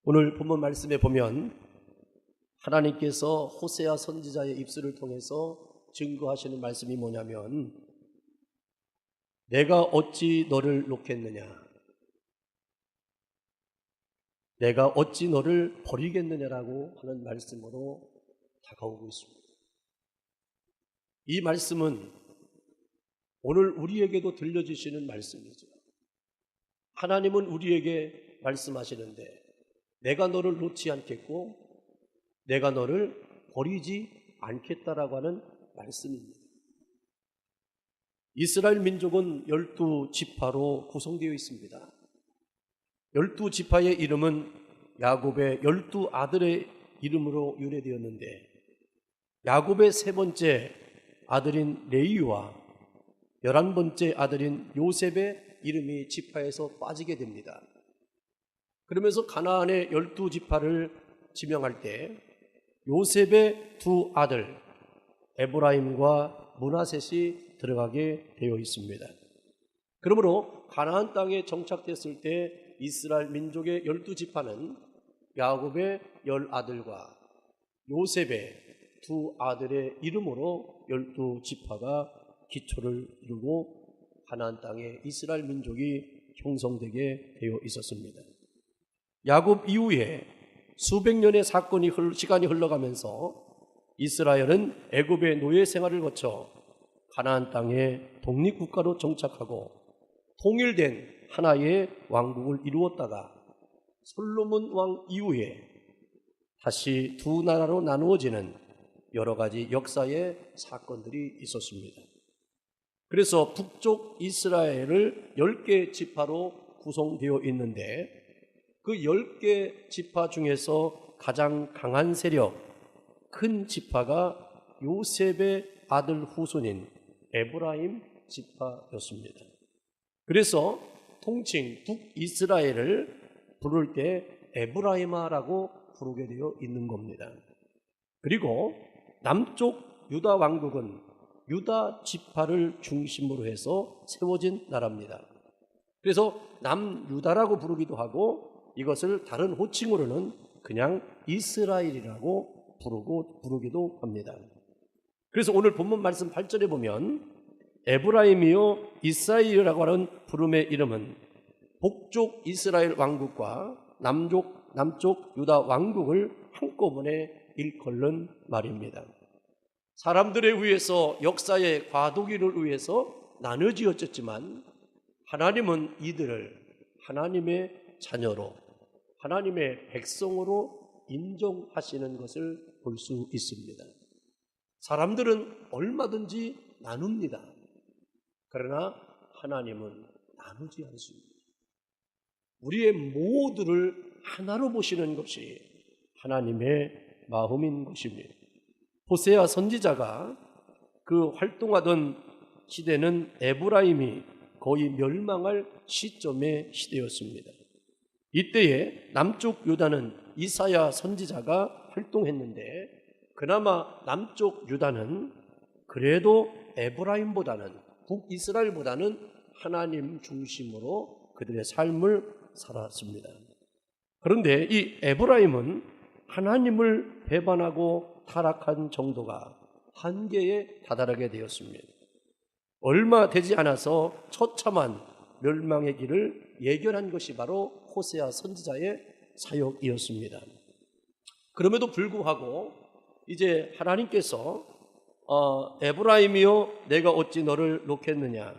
오늘 본문 말씀에 보면 하나님께서 호세아 선지자의 입술을 통해서 증거하시는 말씀이 뭐냐면, 내가 어찌 너를 놓겠느냐, 내가 어찌 너를 버리겠느냐라고 하는 말씀으로 다가오고 있습니다. 이 말씀은 오늘 우리에게도 들려주시는 말씀이죠. 하나님은 우리에게 말씀하시는데, 내가 너를 놓지 않겠고 내가 너를 버리지 않겠다라고 하는 말씀입니다. 이스라엘 민족은 12지파로 구성되어 있습니다. 12지파의 이름은 야곱의 12아들의 이름으로 유래되었는데, 야곱의 세 번째 아들인 레위와 11번째 아들인 요셉의 이름이 지파에서 빠지게 됩니다. 그러면서 가나안의 12지파를 지명할 때 요셉의 두 아들 에브라임과 므낫셋이 들어가게 되어 있습니다. 그러므로 가나안 땅에 정착됐을 때 이스라엘 민족의 12지파는 야곱의 10아들과 요셉의 두 아들의 이름으로 12지파가 기초를 이루고 가나안 땅에 이스라엘 민족이 형성되게 되어 있었습니다. 야곱 이후에 수백 년의 시간이 흘러가면서 이스라엘은 애굽의 노예 생활을 거쳐 가나안 땅에 독립국가로 정착하고 통일된 하나의 왕국을 이루었다가 솔로몬 왕 이후에 다시 두 나라로 나누어지는 여러 가지 역사의 사건들이 있었습니다. 그래서 북쪽 이스라엘을 10개 지파로 구성되어 있는데, 그 10개 지파 중에서 가장 강한 세력, 큰 지파가 요셉의 아들 후손인 에브라임 지파였습니다. 그래서 통칭 북이스라엘을 부를 때 에브라임아라고 부르게 되어 있는 겁니다. 그리고 남쪽 유다 왕국은 유다 지파를 중심으로 해서 세워진 나라입니다. 그래서 남유다라고 부르기도 하고, 이것을 다른 호칭으로는 그냥 이스라엘이라고 부르기도 합니다. 그래서 오늘 본문 말씀 8절에 보면 에브라임이요 이스라엘이라고 하는 부름의 이름은 북쪽 이스라엘 왕국과 남쪽 유다 왕국을 한꺼번에 일컬는 말입니다. 사람들에 의해서, 역사의 과도기를 위해서 나눠지었지만 하나님은 이들을 하나님의 자녀로, 하나님의 백성으로 인정하시는 것을 볼 수 있습니다. 사람들은 얼마든지 나눕니다. 그러나 하나님은 나누지 않습니다. 우리의 모두를 하나로 보시는 것이 하나님의 마음인 것입니다. 호세아 선지자가 그 활동하던 시대는 에브라임이 거의 멸망할 시점의 시대였습니다. 이때에 남쪽 유다는 이사야 선지자가 활동했는데, 그나마 남쪽 유다는 그래도 에브라임보다는, 북이스라엘보다는 하나님 중심으로 그들의 삶을 살았습니다. 그런데 이 에브라임은 하나님을 배반하고 타락한 정도가 한계에 다다르게 되었습니다. 얼마 되지 않아서 처참한 멸망의 길을 예견한 것이 바로 호세아 선지자의 사역이었습니다. 그럼에도 불구하고 이제 하나님께서 에브라임이여 내가 어찌 너를 놓겠느냐,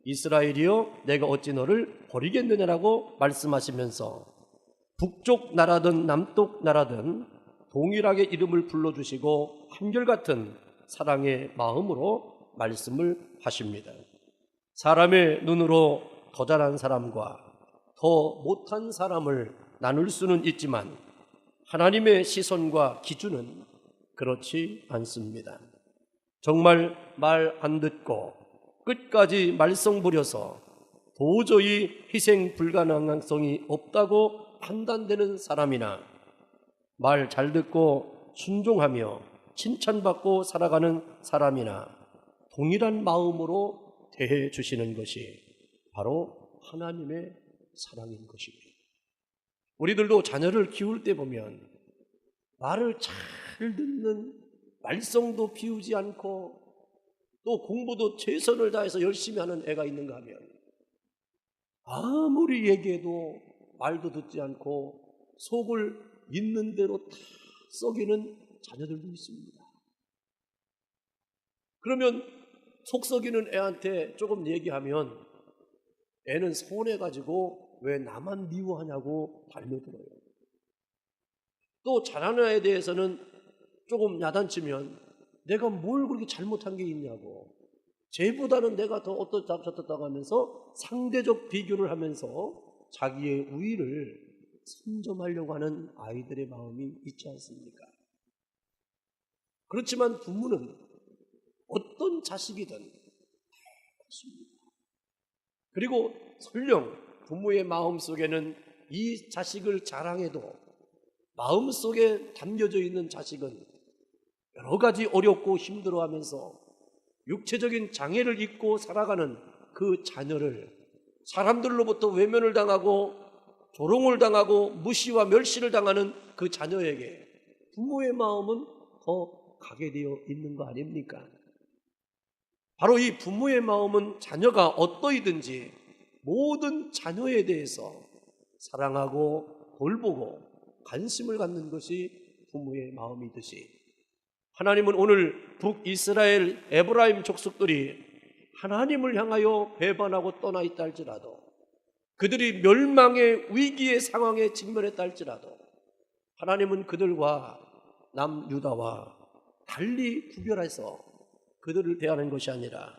이스라엘이여 내가 어찌 너를 버리겠느냐라고 말씀하시면서 북쪽 나라든 남쪽 나라든 동일하게 이름을 불러주시고 한결같은 사랑의 마음으로 말씀을 하십니다. 사람의 눈으로 더 잘한 사람과 더 못한 사람을 나눌 수는 있지만 하나님의 시선과 기준은 그렇지 않습니다. 정말 말 안 듣고 끝까지 말썽 부려서 도저히 희생 불가능성이 없다고 판단되는 사람이나 말 잘 듣고 순종하며 칭찬받고 살아가는 사람이나 동일한 마음으로 대해 주시는 것이 바로 하나님의 사랑인 것입니다. 우리들도 자녀를 키울 때 보면 말을 잘 듣는, 말썽도 피우지 않고 또 공부도 최선을 다해서 열심히 하는 애가 있는가 하면 아무리 얘기해도 말도 듣지 않고 속을 있는 대로 다 썩이는 자녀들도 있습니다. 그러면 속 썩이는 애한테 조금 얘기하면 애는 서운해가지고 왜 나만 미워하냐고 달려들어요. 또 잘하는 애에 대해서는 조금 야단치면 내가 뭘 그렇게 잘못한 게 있냐고, 쟤보다는 내가 더 어떻다고 하면서 상대적 비교를 하면서 자기의 우위를 선점하려고 하는 아이들의 마음이 있지 않습니까? 그렇지만 부모는 어떤 자식이든 그렇습니다. 그리고 설령 부모의 마음속에는 이 자식을 자랑해도 마음속에 담겨져 있는 자식은 여러 가지 어렵고 힘들어하면서 육체적인 장애를 입고 살아가는 그 자녀를 사람들로부터 외면을 당하고 조롱을 당하고 무시와 멸시를 당하는 그 자녀에게 부모의 마음은 더 가게 되어 있는 거 아닙니까? 바로 이 부모의 마음은 자녀가 어떠이든지 모든 자녀에 대해서 사랑하고 돌보고 관심을 갖는 것이 부모의 마음이듯이, 하나님은 오늘 북이스라엘 에브라임 족속들이 하나님을 향하여 배반하고 떠나 있다 할지라도, 그들이 멸망의 위기의 상황에 직면했다 할지라도 하나님은 그들과 남유다와 달리 구별해서 그들을 대하는 것이 아니라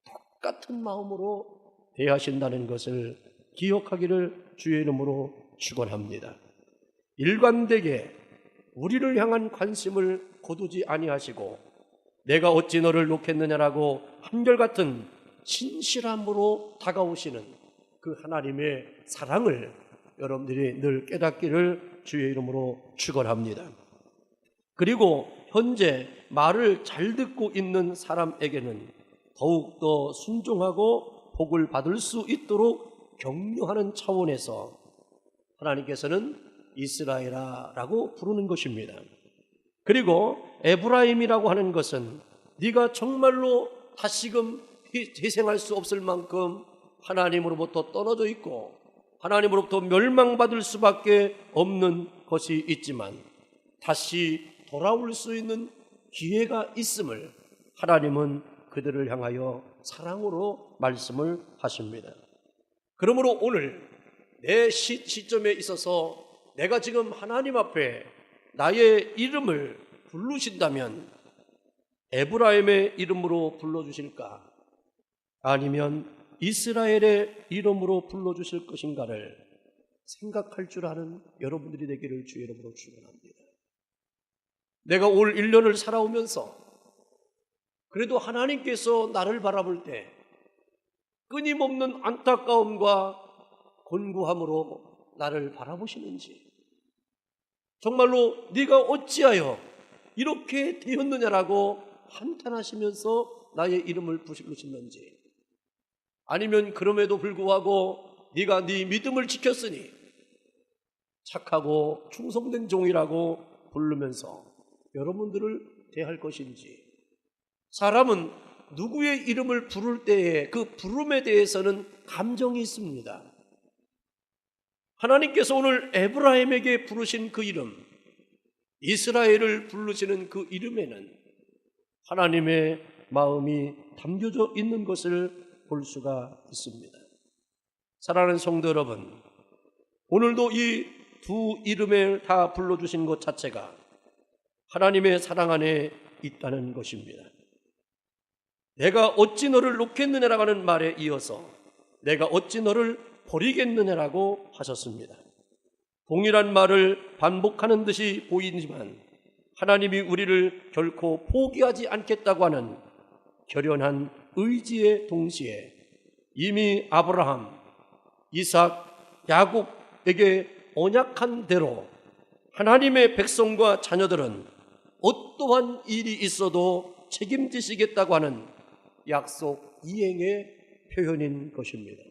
똑같은 마음으로 대하신다는 것을 기억하기를 주의 이름으로 축원합니다. 일관되게 우리를 향한 관심을 거두지 아니하시고 내가 어찌 너를 놓겠느냐라고 한결같은 신실함으로 다가오시는 그 하나님의 사랑을 여러분들이 늘 깨닫기를 주의 이름으로 축원합니다. 그리고 현재 말을 잘 듣고 있는 사람에게는 더욱더 순종하고 복을 받을 수 있도록 격려하는 차원에서 하나님께서는 이스라엘아라고 부르는 것입니다. 그리고 에브라임이라고 하는 것은 네가 정말로 다시금 희생할 수 없을 만큼 하나님으로부터 떨어져 있고 하나님으로부터 멸망받을 수밖에 없는 것이 있지만 다시 돌아올 수 있는 기회가 있음을 하나님은 그들을 향하여 사랑으로 말씀을 하십니다. 그러므로 오늘 내 시점에 있어서 내가 지금 하나님 앞에 나의 이름을 부르신다면 에브라임의 이름으로 불러주실까? 아니면 이스라엘의 이름으로 불러주실 것인가를 생각할 줄 아는 여러분들이 되기를 주의 이름으로 축원합니다. 내가 올 1년을 살아오면서 그래도 하나님께서 나를 바라볼 때 끊임없는 안타까움과 곤고함으로 나를 바라보시는지, 정말로 네가 어찌하여 이렇게 되었느냐라고 한탄하시면서 나의 이름을 부르시는지, 아니면 그럼에도 불구하고 네가 네 믿음을 지켰으니 착하고 충성된 종이라고 부르면서 여러분들을 대할 것인지, 사람은 누구의 이름을 부를 때에 그 부름에 대해서는 감정이 있습니다. 하나님께서 오늘 에브라임에게 부르신 그 이름, 이스라엘을 부르시는 그 이름에는 하나님의 마음이 담겨져 있는 것을 볼 수가 있습니다. 사랑하는 성도 여러분, 오늘도 이 두 이름을 다 불러주신 것 자체가 하나님의 사랑 안에 있다는 것입니다. 내가 어찌 너를 놓겠느냐라고 하는 말에 이어서 내가 어찌 너를 버리겠느냐라고 하셨습니다. 동일한 말을 반복하는 듯이 보이지만 하나님이 우리를 결코 포기하지 않겠다고 하는 결연한 의지의 동시에 이미 아브라함, 이삭, 야곱에게 언약한 대로 하나님의 백성과 자녀들은 어떠한 일이 있어도 책임지시겠다고 하는 약속 이행의 표현인 것입니다.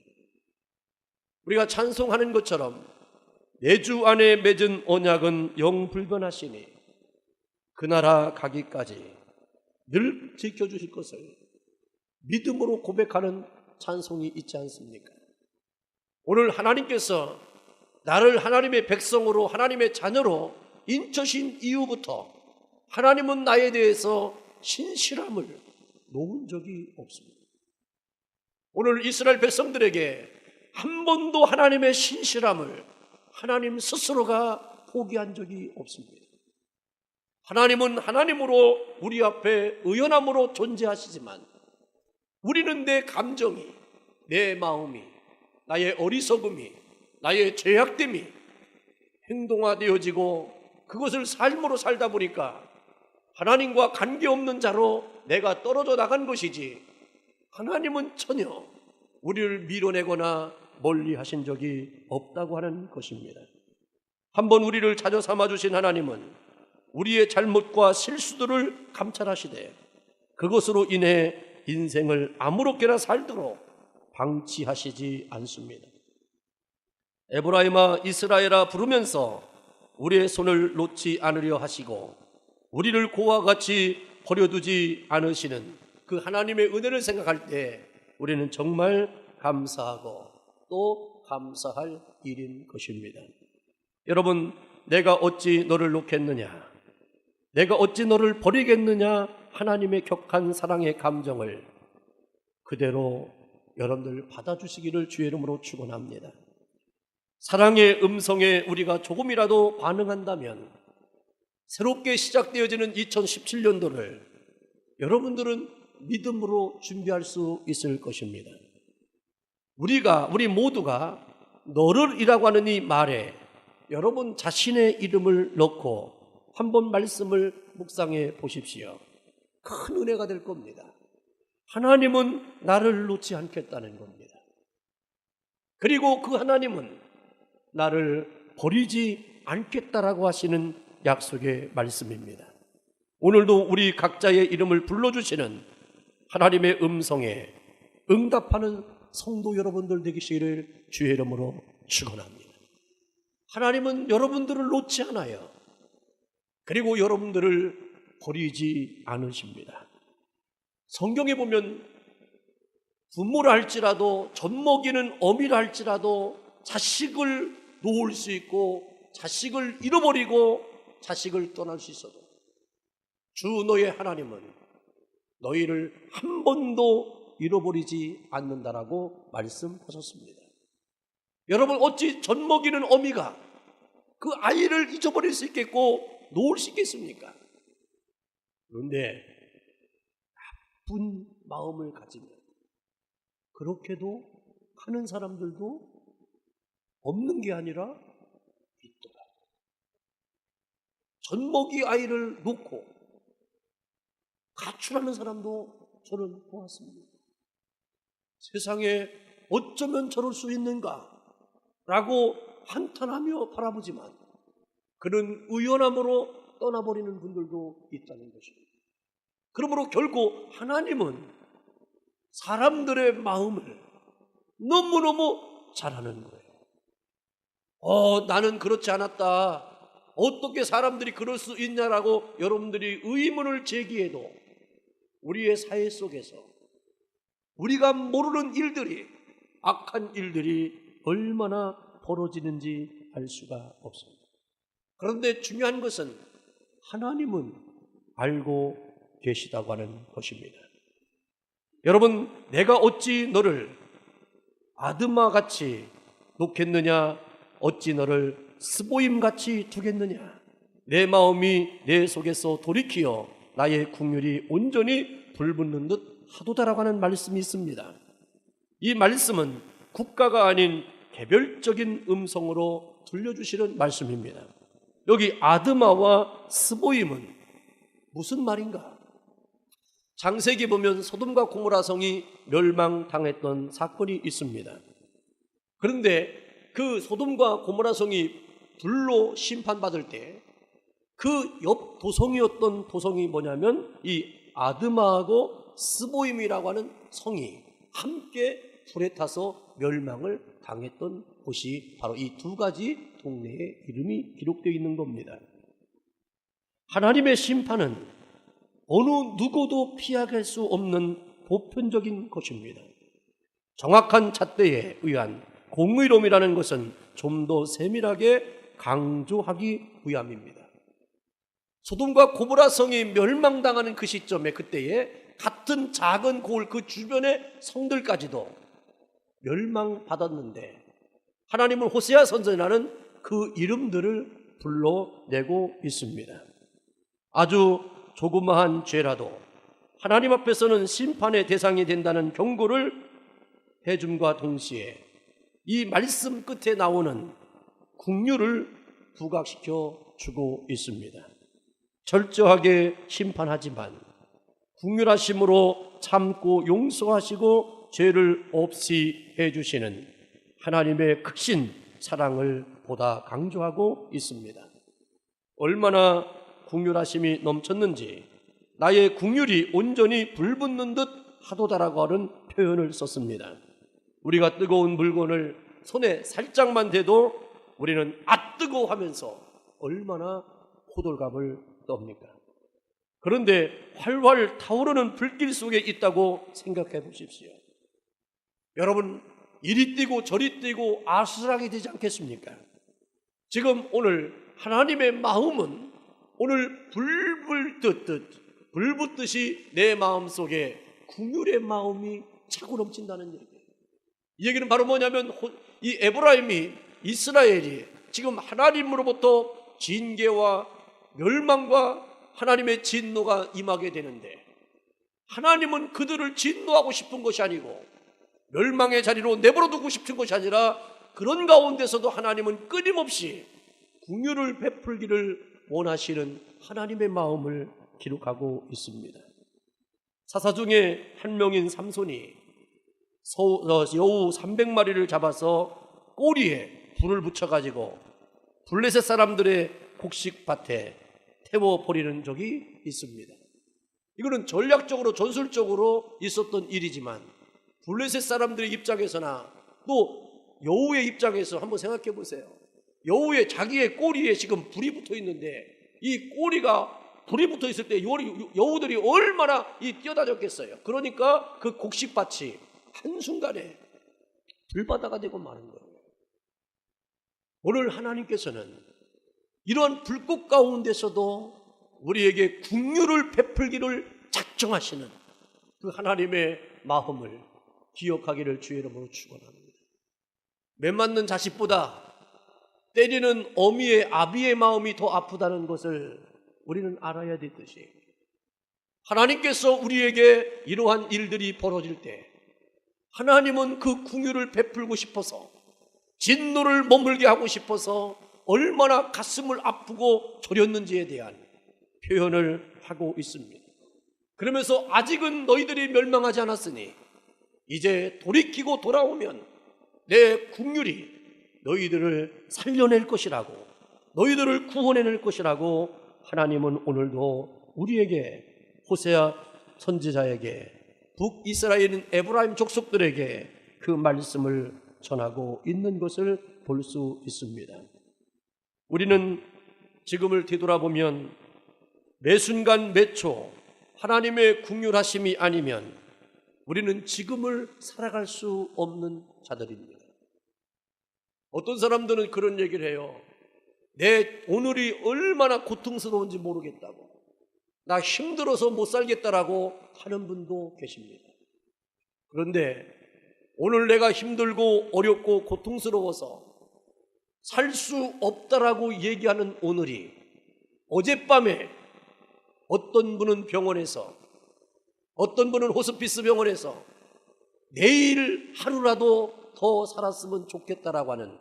우리가 찬송하는 것처럼 내 주 안에 맺은 언약은 영불변하시니 그 나라 가기까지 늘 지켜주실 것을 믿음으로 고백하는 찬송이 있지 않습니까? 오늘 하나님께서 나를 하나님의 백성으로, 하나님의 자녀로 인쳐신 이후부터 하나님은 나에 대해서 신실함을 놓은 적이 없습니다. 오늘 이스라엘 백성들에게 한 번도 하나님의 신실함을 하나님 스스로가 포기한 적이 없습니다. 하나님은 하나님으로 우리 앞에 의연함으로 존재하시지만 우리는 내 감정이, 내 마음이, 나의 어리석음이, 나의 죄악됨이 행동화되어지고 그것을 삶으로 살다 보니까 하나님과 관계없는 자로 내가 떨어져 나간 것이지, 하나님은 전혀 우리를 밀어내거나 멀리 하신 적이 없다고 하는 것입니다. 한번 우리를 자녀 삼아주신 하나님은 우리의 잘못과 실수들을 감찰하시되 그것으로 인해 인생을 아무렇게나 살도록 방치하시지 않습니다. 에브라임아 이스라엘아 부르면서 우리의 손을 놓지 않으려 하시고 우리를 고와 같이 버려두지 않으시는 그 하나님의 은혜를 생각할 때 우리는 정말 감사하고 또 감사할 일인 것입니다. 여러분, 내가 어찌 너를 놓겠느냐, 내가 어찌 너를 버리겠느냐, 하나님의 격한 사랑의 감정을 그대로 여러분들 받아주시기를 주의 이름으로 축원합니다. 사랑의 음성에 우리가 조금이라도 반응한다면 새롭게 시작되어지는 2017년도를 여러분들은 믿음으로 준비할 수 있을 것입니다. 우리 모두가 너를 이라고 하는 이 말에 여러분 자신의 이름을 넣고 한번 말씀을 묵상해 보십시오. 큰 은혜가 될 겁니다. 하나님은 나를 놓지 않겠다는 겁니다. 그리고 그 하나님은 나를 버리지 않겠다라고 하시는 약속의 말씀입니다. 오늘도 우리 각자의 이름을 불러주시는 하나님의 음성에 응답하는 성도 여러분들 되시기를 주의 이름으로 축원합니다. 하나님은 여러분들을 놓지 않아요. 그리고 여러분들을 버리지 않으십니다. 성경에 보면 부모라 할지라도 젖먹이는 어미라 할지라도 자식을 놓을 수 있고 자식을 잃어버리고 자식을 떠날 수 있어도 주 너의 하나님은 너희를 한 번도 잃어버리지 않는다라고 말씀하셨습니다. 여러분, 어찌 젖먹이는 어미가 그 아이를 잊어버릴 수 있겠고 놓을 수 있겠습니까? 그런데 나쁜 마음을 가지면 그렇게도 하는 사람들도 없는 게 아니라 있더라. 젖먹이 아이를 놓고 가출하는 사람도 저는 보았습니다. 세상에 어쩌면 저럴 수 있는가 라고 한탄하며 바라보지만 그는 의연함으로 떠나버리는 분들도 있다는 것입니다. 그러므로 결국 하나님은 사람들의 마음을 너무너무 잘 아는 거예요. 나는 그렇지 않았다. 어떻게 사람들이 그럴 수 있냐라고 여러분들이 의문을 제기해도 우리의 사회 속에서 우리가 모르는 일들이, 악한 일들이 얼마나 벌어지는지 알 수가 없습니다. 그런데 중요한 것은 하나님은 알고 계시다고 하는 것입니다. 여러분, 내가 어찌 너를 아드마같이 놓겠느냐, 어찌 너를 스보임같이 두겠느냐. 내 마음이 내 속에서 돌이키어 나의 국률이 온전히 불붙는 듯 하도다라고 하는 말씀이 있습니다. 이 말씀은 국가가 아닌 개별적인 음성으로 들려주시는 말씀입니다. 여기 아드마와 스보임은 무슨 말인가? 창세기 보면 소돔과 고모라 성이 멸망당했던 사건이 있습니다. 그런데 그 소돔과 고모라 성이 불로 심판받을 때 그 옆 도성이었던 도성이 뭐냐면 이 아드마하고 스보임이라고 하는 성이 함께 불에 타서 멸망을 당했던 곳이 바로 이 두 가지 동네의 이름이 기록되어 있는 겁니다. 하나님의 심판은 어느 누구도 피할 수 없는 보편적인 것입니다. 정확한 잣대에 의한 공의로움이라는 것은 좀 더 세밀하게 강조하기 위함입니다. 소돔과 고모라 성이 멸망당하는 그 시점에 그때에 같은 작은 고을 그 주변의 성들까지도 멸망받았는데 하나님은 호세아 선지자는 그 이름들을 불러내고 있습니다. 아주 조그마한 죄라도 하나님 앞에서는 심판의 대상이 된다는 경고를 해줌과 동시에 이 말씀 끝에 나오는 긍휼을 부각시켜 주고 있습니다. 철저하게 심판하지만 긍휼하심으로 참고 용서하시고 죄를 없이 해주시는 하나님의 크신 사랑을 보다 강조하고 있습니다. 얼마나 긍휼하심이 넘쳤는지 나의 긍휼이 온전히 불붙는 듯 하도다라고 하는 표현을 썼습니다. 우리가 뜨거운 물건을 손에 살짝만 대도 우리는 아 뜨거워 하면서 얼마나 호들갑을 떱니까? 그런데 활활 타오르는 불길 속에 있다고 생각해 보십시오. 여러분 이리 뛰고 저리 뛰고 아슬하게 되지 않겠습니까? 지금 오늘 하나님의 마음은 오늘 불 붙듯이 내 마음속에 긍휼의 마음이 차고 넘친다는 얘기예요. 이 얘기는 바로 뭐냐면 이 에브라임이 이스라엘이 지금 하나님으로부터 징계와 멸망과 하나님의 진노가 임하게 되는데 하나님은 그들을 진노하고 싶은 것이 아니고 멸망의 자리로 내버려 두고 싶은 것이 아니라 그런 가운데서도 하나님은 끊임없이 긍휼을 베풀기를 원하시는 하나님의 마음을 기록하고 있습니다. 사사 중에 한 명인 삼손이 여우 300마리를 잡아서 꼬리에 불을 붙여가지고 블레셋 사람들의 곡식밭에 태워버리는 적이 있습니다. 이거는 전략적으로 전술적으로 있었던 일이지만 블레셋 사람들의 입장에서나 또 여우의 입장에서 한번 생각해 보세요. 여우의 자기의 꼬리에 지금 불이 붙어 있는데 이 꼬리가 불이 붙어 있을 때 여우들이 얼마나 뛰어다녔겠어요. 그러니까 그 곡식밭이 한순간에 불바다가 되고 마는 거예요. 오늘 하나님께서는 이러한 불꽃 가운데서도 우리에게 긍휼을 베풀기를 작정하시는 그 하나님의 마음을 기억하기를 주의 이름으로 축원합니다. 매 맞는 자식보다 때리는 어미의 아비의 마음이 더 아프다는 것을 우리는 알아야 되듯이 하나님께서 우리에게 이러한 일들이 벌어질 때 하나님은 그 긍휼을 베풀고 싶어서 진노를 머물게 하고 싶어서 얼마나 가슴을 아프고 졸였는지에 대한 표현을 하고 있습니다. 그러면서 아직은 너희들이 멸망하지 않았으니 이제 돌이키고 돌아오면 내 긍휼이 너희들을 살려낼 것이라고 너희들을 구원해낼 것이라고 하나님은 오늘도 우리에게 호세아 선지자에게 북이스라엘인 에브라임 족속들에게 그 말씀을 전하고 있는 것을 볼 수 있습니다. 우리는 지금을 되돌아보면 매 순간 매 초 하나님의 긍휼하심이 아니면 우리는 지금을 살아갈 수 없는 자들입니다. 어떤 사람들은 그런 얘기를 해요. 내 오늘이 얼마나 고통스러운지 모르겠다고, 나 힘들어서 못 살겠다라고 하는 분도 계십니다. 그런데 오늘 내가 힘들고 어렵고 고통스러워서 살 수 없다라고 얘기하는 오늘이 어젯밤에 어떤 분은 병원에서 어떤 분은 호스피스 병원에서 내일 하루라도 더 살았으면 좋겠다라고 하는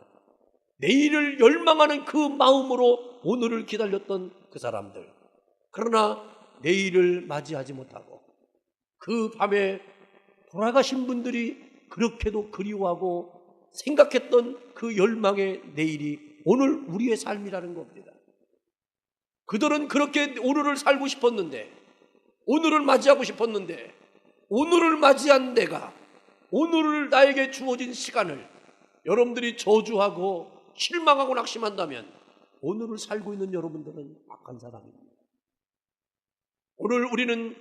내일을 열망하는 그 마음으로 오늘을 기다렸던 그 사람들, 그러나 내일을 맞이하지 못하고 그 밤에 돌아가신 분들이 그렇게도 그리워하고 생각했던 그 열망의 내일이 오늘 우리의 삶이라는 겁니다. 그들은 그렇게 오늘을 살고 싶었는데, 오늘을 맞이하고 싶었는데, 오늘을 맞이한 내가 오늘 나에게 주어진 시간을 여러분들이 저주하고 실망하고 낙심한다면 오늘을 살고 있는 여러분들은 악한 사람입니다. 오늘 우리는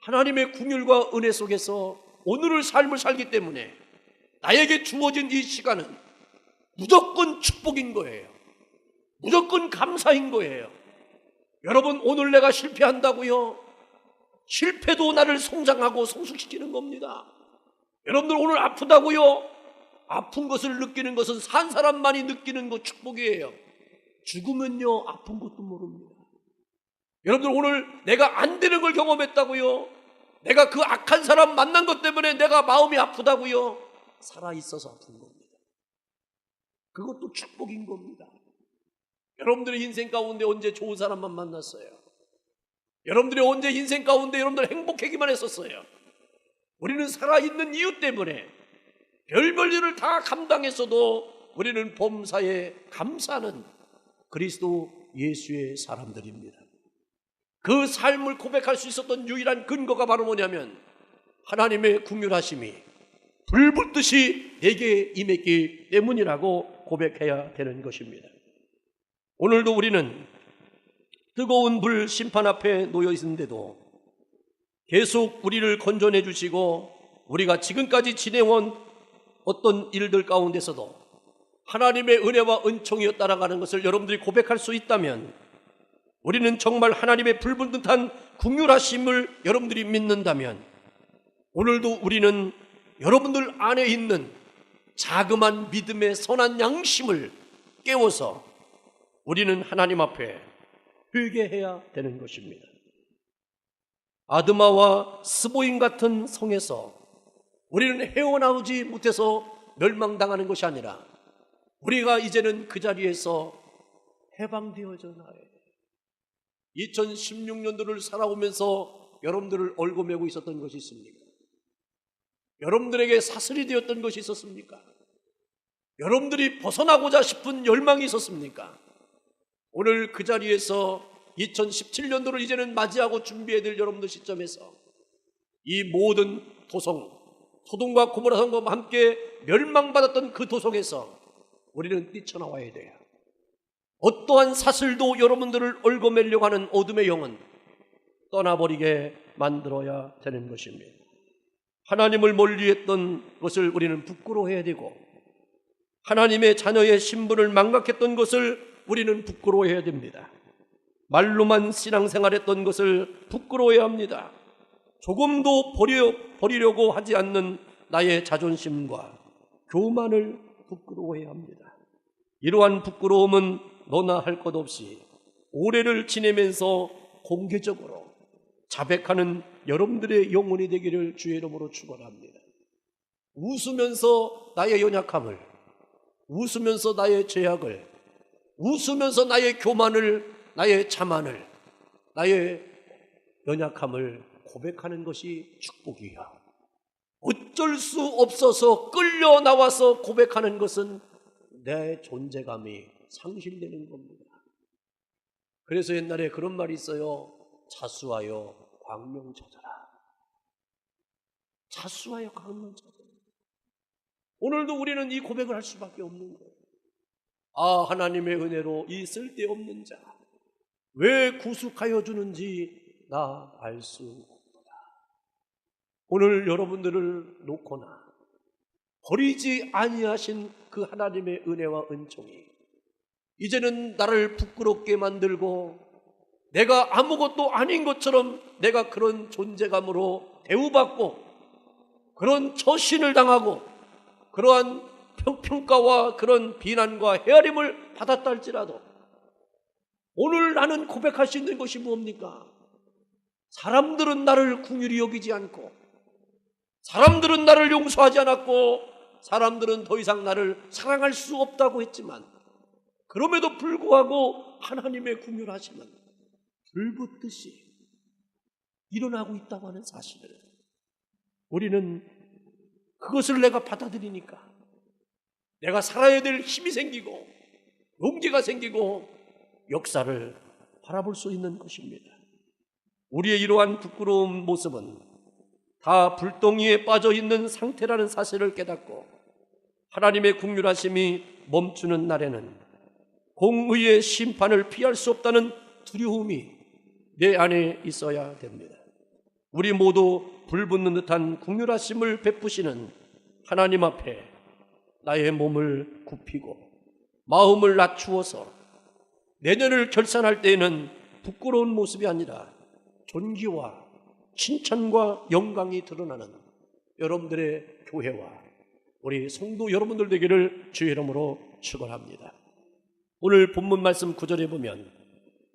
하나님의 긍휼과 은혜 속에서 오늘을 삶을 살기 때문에 나에게 주어진 이 시간은 무조건 축복인 거예요. 무조건 감사인 거예요. 여러분, 오늘 내가 실패한다고요? 실패도 나를 성장하고 성숙시키는 겁니다. 여러분들 오늘 아프다고요? 아픈 것을 느끼는 것은 산 사람만이 느끼는 것 축복이에요. 죽으면요, 아픈 것도 모릅니다. 여러분들 오늘 내가 안 되는 걸 경험했다고요? 내가 그 악한 사람 만난 것 때문에 내가 마음이 아프다고요? 살아있어서 아픈 겁니다. 그것도 축복인 겁니다. 여러분들의 인생 가운데 언제 좋은 사람만 만났어요? 여러분들이 언제 인생 가운데 여러분들 행복하기만 했었어요? 우리는 살아있는 이유 때문에 별별 일을 다 감당했어도 우리는 범사에 감사하는 그리스도 예수의 사람들입니다. 그 삶을 고백할 수 있었던 유일한 근거가 바로 뭐냐면 하나님의 긍휼하심이 불붙듯이 내게 임했기 때문이라고 고백해야 되는 것입니다. 오늘도 우리는 뜨거운 불 심판 앞에 놓여 있는데도 계속 우리를 건져내 주시고 우리가 지금까지 지내온 어떤 일들 가운데서도 하나님의 은혜와 은총이 따라가는 것을 여러분들이 고백할 수 있다면 우리는 정말 하나님의 불붙듯한 긍휼하심을 여러분들이 믿는다면 오늘도 우리는 여러분들 안에 있는 자그만 믿음의 선한 양심을 깨워서 우리는 하나님 앞에 회개해야 되는 것입니다. 아드마와 스보임 같은 성에서 우리는 헤어나오지 못해서 멸망당하는 것이 아니라 우리가 이제는 그 자리에서 해방되어져 나아야 돼요. 2016년도를 살아오면서 여러분들을 얽어매고 있었던 것이 있습니까? 여러분들에게 사슬이 되었던 것이 있었습니까? 여러분들이 벗어나고자 싶은 열망이 있었습니까? 오늘 그 자리에서 2017년도를 이제는 맞이하고 준비해야 될 여러분들 시점에서 이 모든 도성, 소돔과 고모라 성과 함께 멸망받았던 그 도성에서 우리는 뛰쳐나와야 돼요. 어떠한 사슬도 여러분들을 얽어매려고 하는 어둠의 영은 떠나버리게 만들어야 되는 것입니다. 하나님을 멀리했던 것을 우리는 부끄러워해야 되고 하나님의 자녀의 신분을 망각했던 것을 우리는 부끄러워해야 됩니다. 말로만 신앙생활했던 것을 부끄러워해야 합니다. 조금도 버리려고 하지 않는 나의 자존심과 교만을 부끄러워해야 합니다. 이러한 부끄러움은 너나 할 것 없이 올해를 지내면서 공개적으로 자백하는 여러분들의 영혼이 되기를 주의 이름으로 축원합니다. 웃으면서 나의 연약함을, 웃으면서 나의 죄악을, 웃으면서 나의 교만을, 나의 자만을, 나의 연약함을 고백하는 것이 축복이야. 어쩔 수 없어서 끌려 나와서 고백하는 것은 내 존재감이 상실되는 겁니다. 그래서 옛날에 그런 말이 있어요. 자수하여 광명찾아라. 자수하여 광명찾아라. 오늘도 우리는 이 고백을 할 수밖에 없는 거예요. 아, 하나님의 은혜로 이 쓸데없는 자 왜 구속하여 주는지 나 알 수 없다. 오늘 여러분들을 놓거나 버리지 아니하신 그 하나님의 은혜와 은총이 이제는 나를 부끄럽게 만들고 내가 아무것도 아닌 것처럼 내가 그런 존재감으로 대우받고 그런 처신을 당하고 그러한 평가와 그런 비난과 헤아림을 받았다 할지라도 오늘 나는 고백할 수 있는 것이 뭡니까? 사람들은 나를 긍휼히 여기지 않고 사람들은 나를 용서하지 않았고 사람들은 더 이상 나를 사랑할 수 없다고 했지만 그럼에도 불구하고 하나님의 긍휼하심은 불붙듯이 일어나고 있다고 하는 사실을 우리는 그것을 내가 받아들이니까 내가 살아야 될 힘이 생기고 용기가 생기고 역사를 바라볼 수 있는 것입니다. 우리의 이러한 부끄러운 모습은 다 불덩이에 빠져 있는 상태라는 사실을 깨닫고 하나님의 긍휼하심이 멈추는 날에는 공의의 심판을 피할 수 없다는 두려움이 내 안에 있어야 됩니다. 우리 모두 불붙는 듯한 긍휼하심을 베푸시는 하나님 앞에 나의 몸을 굽히고 마음을 낮추어서 내년을 결산할 때에는 부끄러운 모습이 아니라 존귀와 칭찬과 영광이 드러나는 여러분들의 교회와 우리 성도 여러분들 되기를 주의 이름으로 축원합니다. 오늘 본문 말씀 9절에 보면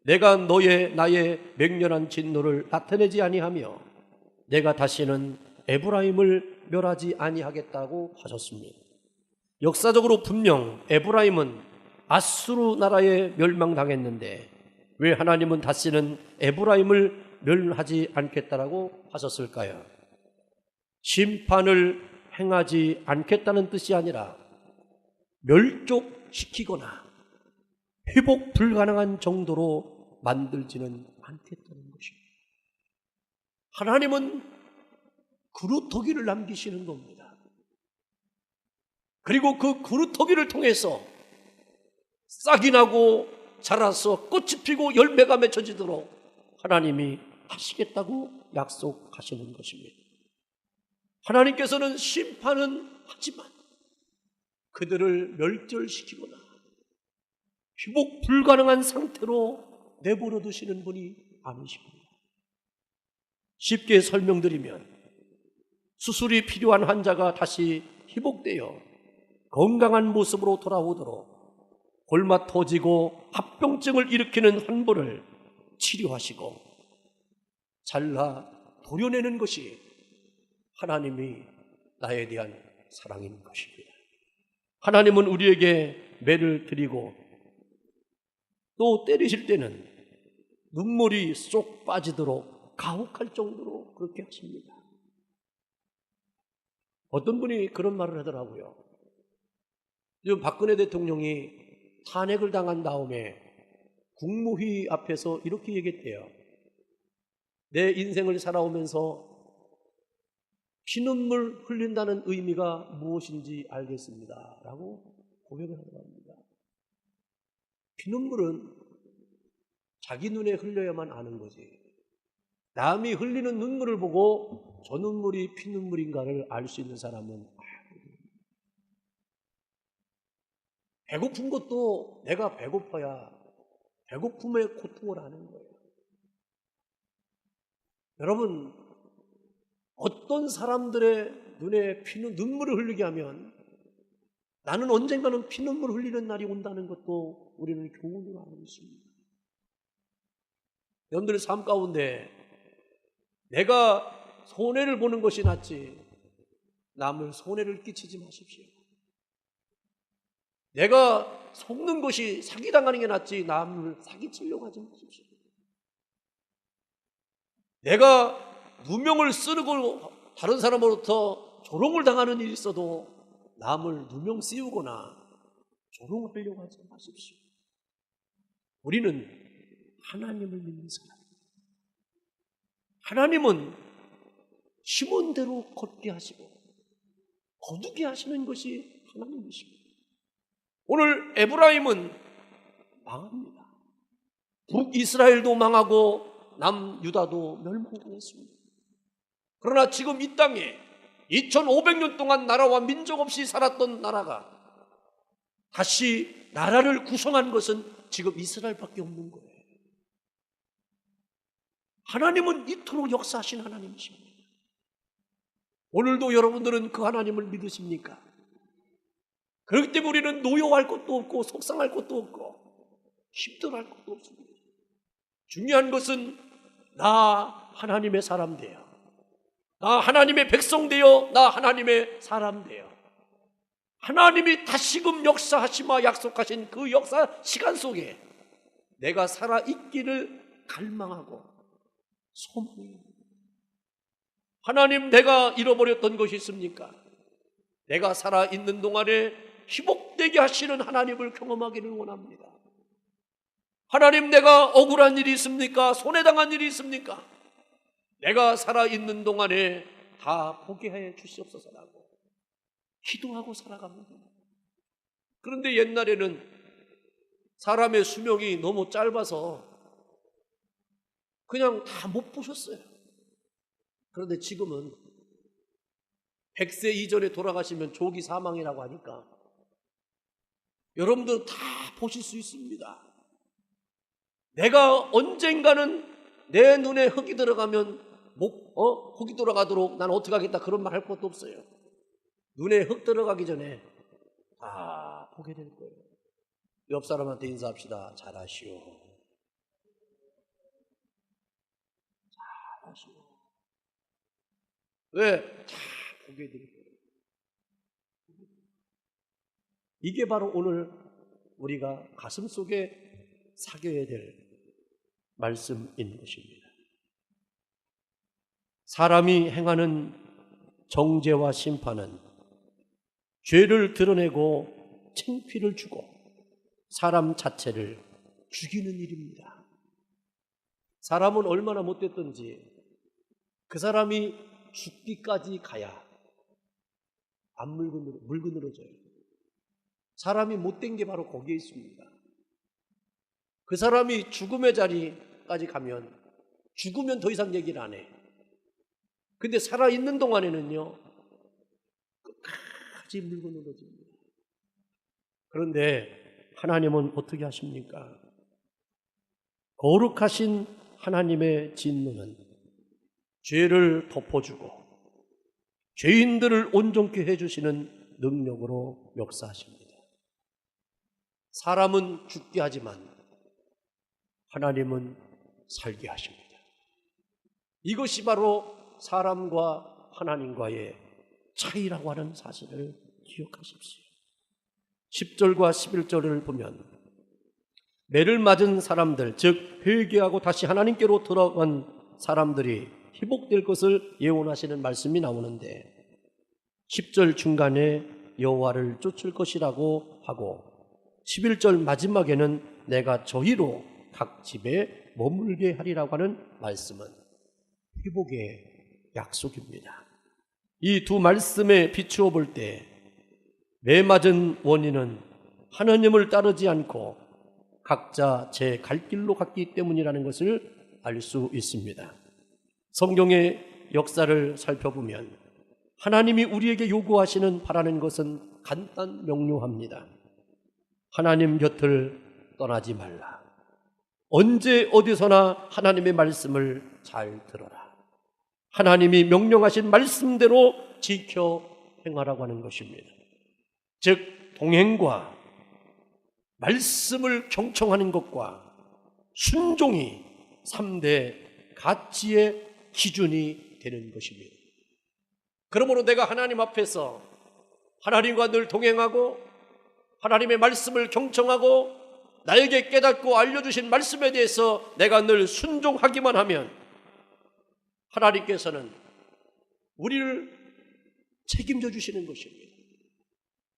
내가 나의 맹렬한 진노를 나타내지 아니하며 내가 다시는 에브라임을 멸하지 아니하겠다고 하셨습니다. 역사적으로 분명 에브라임은 아수르 나라에 멸망당했는데 왜 하나님은 다시는 에브라임을 멸하지 않겠다라고 하셨을까요? 심판을 행하지 않겠다는 뜻이 아니라 멸족시키거나 회복 불가능한 정도로 만들지는 않겠다는 것입니다. 하나님은 그루터기를 남기시는 겁니다. 그리고 그 그루터기를 통해서 싹이 나고 자라서 꽃이 피고 열매가 맺혀지도록 하나님이 하시겠다고 약속하시는 것입니다. 하나님께서는 심판은 하지만 그들을 멸절시키거나 회복 불가능한 상태로 내버려 두시는 분이 아니십니다. 쉽게 설명드리면 수술이 필요한 환자가 다시 회복되어 건강한 모습으로 돌아오도록 골마 터지고 합병증을 일으키는 환부를 치료하시고 잘라 도려내는 것이 하나님이 나에 대한 사랑인 것입니다. 하나님은 우리에게 매를 드리고 또 때리실 때는 눈물이 쏙 빠지도록 가혹할 정도로 그렇게 하십니다. 어떤 분이 그런 말을 하더라고요. 지금 박근혜 대통령이 탄핵을 당한 다음에 국무회의 앞에서 이렇게 얘기했대요. 내 인생을 살아오면서 피눈물 흘린다는 의미가 무엇인지 알겠습니다 라고 고백을 하더랍니다. 피눈물은 자기 눈에 흘려야만 아는 거지. 남이 흘리는 눈물을 보고 저 눈물이 피눈물인가를 알 수 있는 사람은 배고픈 것도 내가 배고파야 배고픔의 고통을 아는 거예요. 여러분, 어떤 사람들의 눈에 눈물을 흘리게 하면 나는 언젠가는 피눈물 흘리는 날이 온다는 것도 우리는 교훈으로 알고 있습니다. 여러분들의 삶 가운데 내가 손해를 보는 것이 낫지 남을 손해를 끼치지 마십시오. 내가 속는 것이 사기당하는 게 낫지 남을 사기치려고 하지 마십시오. 내가 누명을 쓰고 다른 사람으로부터 조롱을 당하는 일이 있어도 남을 누명 씌우거나 조롱하려고 하지 마십시오. 우리는 하나님을 믿는 사람입니다. 하나님은 심은 대로 걷게 하시고 거두게 하시는 것이 하나님이십니다. 오늘 에브라임은 망합니다. 북이스라엘도 망하고 남유다도 멸망당했습니다. 그러나 지금 이 땅에 2500년 동안 나라와 민족 없이 살았던 나라가 다시 나라를 구성한 것은 지금 이스라엘밖에 없는 거예요. 하나님은 이토록 역사하신 하나님이십니다. 오늘도 여러분들은 그 하나님을 믿으십니까? 그렇기 때문에 우리는 노여워할 것도 없고 속상할 것도 없고 힘들어할 것도 없습니다. 중요한 것은 나 하나님의 사람 되어, 나 하나님의 백성 되어, 나 하나님의 사람 되어 하나님이 다시금 역사하시마 약속하신 그 역사 시간 속에 내가 살아있기를 갈망하고 소망해요. 하나님, 내가 잃어버렸던 것이 있습니까? 내가 살아있는 동안에 회복되게 하시는 하나님을 경험하기를 원합니다. 하나님, 내가 억울한 일이 있습니까? 손해당한 일이 있습니까? 내가 살아있는 동안에 다 포기해 주시옵소서라고 기도하고 살아갑니다. 그런데 옛날에는 사람의 수명이 너무 짧아서 그냥 다 못 보셨어요. 그런데 지금은 100세 이전에 돌아가시면 조기 사망이라고 하니까 여러분들은 다 보실 수 있습니다. 내가 언젠가는 내 눈에 흙이 들어가면 흙이 들어가도록 난 어떻게 하겠다 그런 말 할 것도 없어요. 눈에 흙 들어가기 전에 다 보게 될 거예요. 옆 사람한테 인사합시다. 잘하시오. 잘하시오. 왜? 다 보게 될 거예요. 이게 바로 오늘 우리가 가슴 속에 새겨야 될 말씀인 것입니다. 사람이 행하는 정죄와 심판은 죄를 드러내고 창피를 주고 사람 자체를 죽이는 일입니다. 사람은 얼마나 못됐든지 그 사람이 죽기까지 가야 안 물고 늘어져요. 사람이 못된 게 바로 거기에 있습니다. 그 사람이 죽음의 자리까지 가면 죽으면 더 이상 얘기를 안 해. 근데 살아있는 동안에는요 끝까지 물고 늘어집니다. 그런데 하나님은 어떻게 하십니까? 거룩하신 하나님의 진노는 죄를 덮어주고 죄인들을 온전케 해주시는 능력으로 역사하십니다. 사람은 죽게 하지만 하나님은 살게 하십니다. 이것이 바로 사람과 하나님과의 차이라고 하는 사실을 기억하십시오. 10절과 11절을 보면 매를 맞은 사람들, 즉 회개하고 다시 하나님께로 돌아간 사람들이 회복될 것을 예언하시는 말씀이 나오는데 10절 중간에 여호와를 쫓을 것이라고 하고 11절 마지막에는 내가 저희로 각 집에 머물게 하리라고 하는 말씀은 회복의 약속입니다. 이 두 말씀에 비추어 볼 때 매 맞은 원인은 하나님을 따르지 않고 각자 제 갈 길로 갔기 때문이라는 것을 알 수 있습니다. 성경의 역사를 살펴보면 하나님이 우리에게 요구하시는 바라는 것은 간단 명료합니다. 하나님 곁을 떠나지 말라. 언제 어디서나 하나님의 말씀을 잘 들어라. 하나님이 명령하신 말씀대로 지켜 행하라고 하는 것입니다. 즉 동행과 말씀을 경청하는 것과 순종이 3대 가치의 기준이 되는 것입니다. 그러므로 내가 하나님 앞에서 하나님과 늘 동행하고 하나님의 말씀을 경청하고 나에게 깨닫고 알려주신 말씀에 대해서 내가 늘 순종하기만 하면 하나님께서는 우리를 책임져 주시는 것입니다.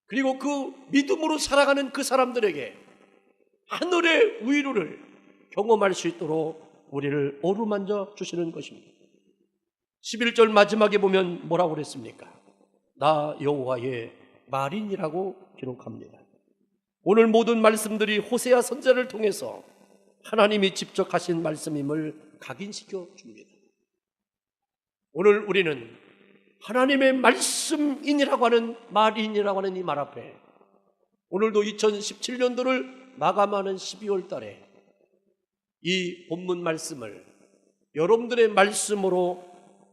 그리고 그 믿음으로 살아가는 그 사람들에게 하늘의 위로를 경험할 수 있도록 우리를 어루만져 주시는 것입니다. 11절 마지막에 보면 뭐라고 그랬습니까? 나 여호와의 말인이라고 기록합니다. 오늘 모든 말씀들이 호세아 선지자를 통해서 하나님이 직접 하신 말씀임을 각인시켜 줍니다. 오늘 우리는 하나님의 말씀인이라고 하는 말인이라고 하는 이 말 앞에 오늘도 2017년도를 마감하는 12월 달에 이 본문 말씀을 여러분들의 말씀으로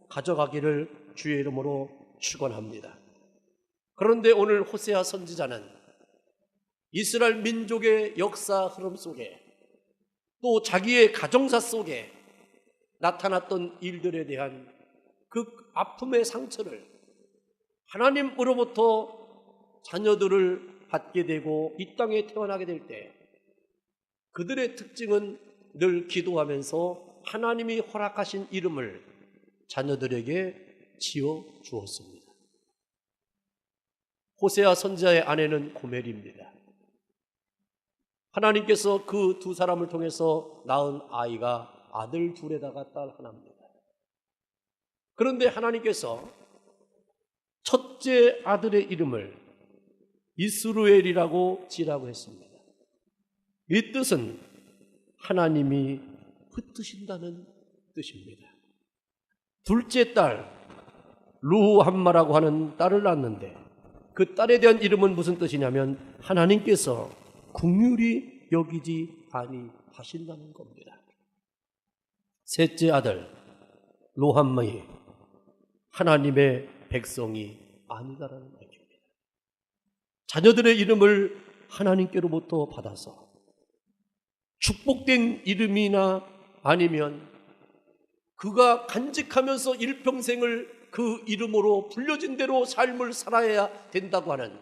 가져가기를 주의 이름으로 축원합니다. 그런데 오늘 호세아 선지자는 이스라엘 민족의 역사 흐름 속에 또 자기의 가정사 속에 나타났던 일들에 대한 그 아픔의 상처를 하나님으로부터 자녀들을 받게 되고 이 땅에 태어나게 될 때 그들의 특징은 늘 기도하면서 하나님이 허락하신 이름을 자녀들에게 지어 주었습니다. 호세아 선지자의 아내는 고멜입니다. 하나님께서 그 두 사람을 통해서 낳은 아이가 아들 둘에다가 딸 하나입니다. 그런데 하나님께서 첫째 아들의 이름을 이스루엘이라고 지라고 했습니다. 이 뜻은 하나님이 흩으신다는 뜻입니다. 둘째 딸 루함마라고 하는 딸을 낳았는데 그 딸에 대한 이름은 무슨 뜻이냐면 하나님께서 긍휼히 여기지 아니하신다는 겁니다. 셋째 아들 루함마이 하나님의 백성이 아니다라는 얘기입니다. 자녀들의 이름을 하나님께로부터 받아서 축복된 이름이나 아니면 그가 간직하면서 일평생을 그 이름으로 불려진 대로 삶을 살아야 된다고 하는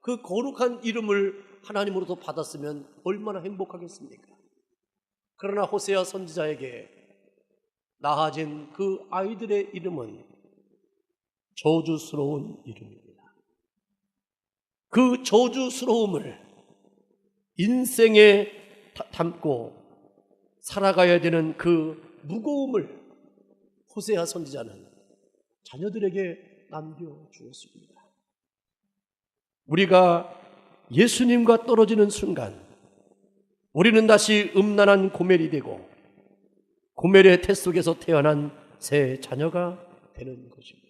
그 거룩한 이름을 하나님으로부터 받았으면 얼마나 행복하겠습니까? 그러나 호세아 선지자에게 낳아진 그 아이들의 이름은 저주스러운 이름입니다. 그 저주스러움을 인생에 담고 살아가야 되는 그 무거움을 호세아 선지자는 자녀들에게 남겨주었습니다. 우리가 예수님과 떨어지는 순간 우리는 다시 음란한 고멜이 되고 고멜의 태 속에서 태어난 새 자녀가 되는 것입니다.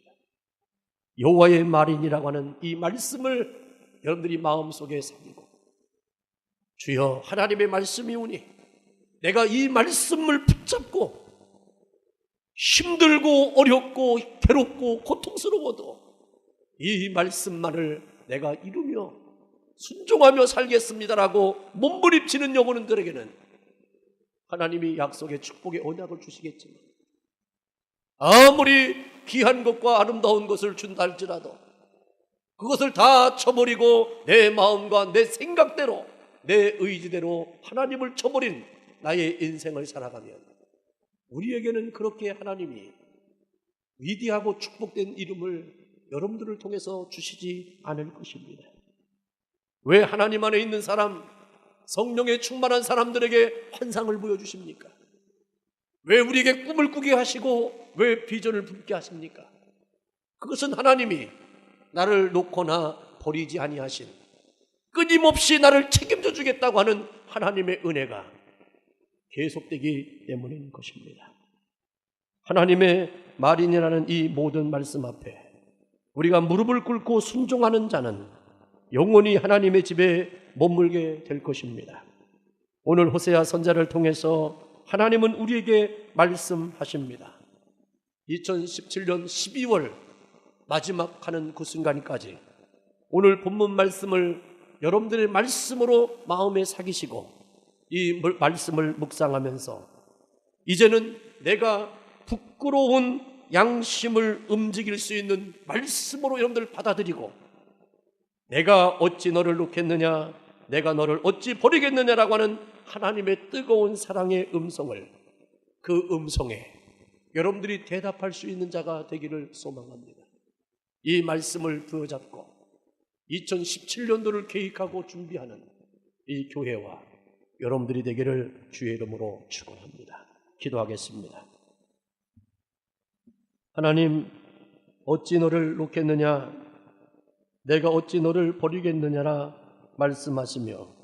여호와의 말인이라고 하는 이 말씀을 여러분들이 마음속에 새기고 주여 하나님의 말씀이 오니 내가 이 말씀을 붙잡고 힘들고 어렵고 괴롭고 고통스러워도 이 말씀만을 내가 이루며 순종하며 살겠습니다라고 몸부림치는 영혼들에게는 하나님이 약속의 축복의 언약을 주시겠지만 아무리 귀한 것과 아름다운 것을 준다 할지라도 그것을 다 쳐버리고 내 마음과 내 생각대로 내 의지대로 하나님을 쳐버린 나의 인생을 살아가면 우리에게는 그렇게 하나님이 위대하고 축복된 이름을 여러분들을 통해서 주시지 않을 것입니다. 왜 하나님 안에 있는 사람, 성령에 충만한 사람들에게 환상을 보여주십니까? 왜 우리에게 꿈을 꾸게 하시고 왜 비전을 품게 하십니까? 그것은 하나님이 나를 놓거나 버리지 아니하신 끊임없이 나를 책임져 주겠다고 하는 하나님의 은혜가 계속되기 때문인 것입니다. 하나님의 말인이라는 이 모든 말씀 앞에 우리가 무릎을 꿇고 순종하는 자는 영원히 하나님의 집에 머물게 될 것입니다. 오늘 호세아 선지자를 통해서 하나님은 우리에게 말씀하십니다. 2017년 12월 마지막 하는 그 순간까지 오늘 본문 말씀을 여러분들의 말씀으로 마음에 새기시고 이 말씀을 묵상하면서 이제는 내가 부끄러운 양심을 움직일 수 있는 말씀으로 여러분들 받아들이고 내가 어찌 너를 놓겠느냐 내가 너를 어찌 버리겠느냐라고 하는 하나님의 뜨거운 사랑의 음성을 그 음성에 여러분들이 대답할 수 있는 자가 되기를 소망합니다. 이 말씀을 부여잡고 2017년도를 계획하고 준비하는 이 교회와 여러분들이 되기를 주의 이름으로 축원합니다. 기도하겠습니다. 하나님, 어찌 너를 놓겠느냐 내가 어찌 너를 버리겠느냐라 말씀하시며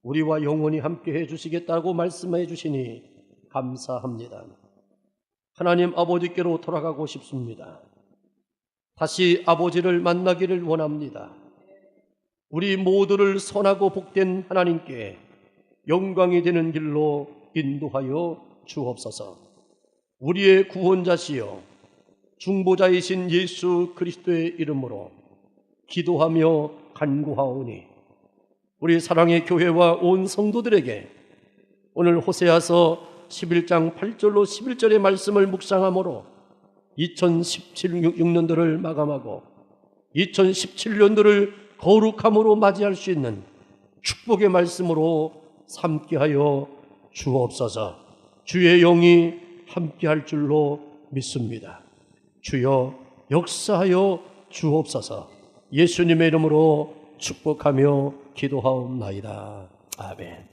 우리와 영원히 함께 해주시겠다고 말씀해 주시니 감사합니다. 하나님 아버지께로 돌아가고 싶습니다. 다시 아버지를 만나기를 원합니다. 우리 모두를 선하고 복된 하나님께 영광이 되는 길로 인도하여 주옵소서. 우리의 구원자시여 중보자이신 예수 그리스도의 이름으로 기도하며 간구하오니 우리 사랑의 교회와 온 성도들에게 오늘 호세아서 11장 8절로 11절의 말씀을 묵상함으로 2017년도를 마감하고 2017년도를 거룩함으로 맞이할 수 있는 축복의 말씀으로 삼게하여 주옵소서. 주의 영이 함께할 줄로 믿습니다. 주여 역사하여 주옵소서. 예수님의 이름으로 축복하며 기도하옵나이다. 아멘.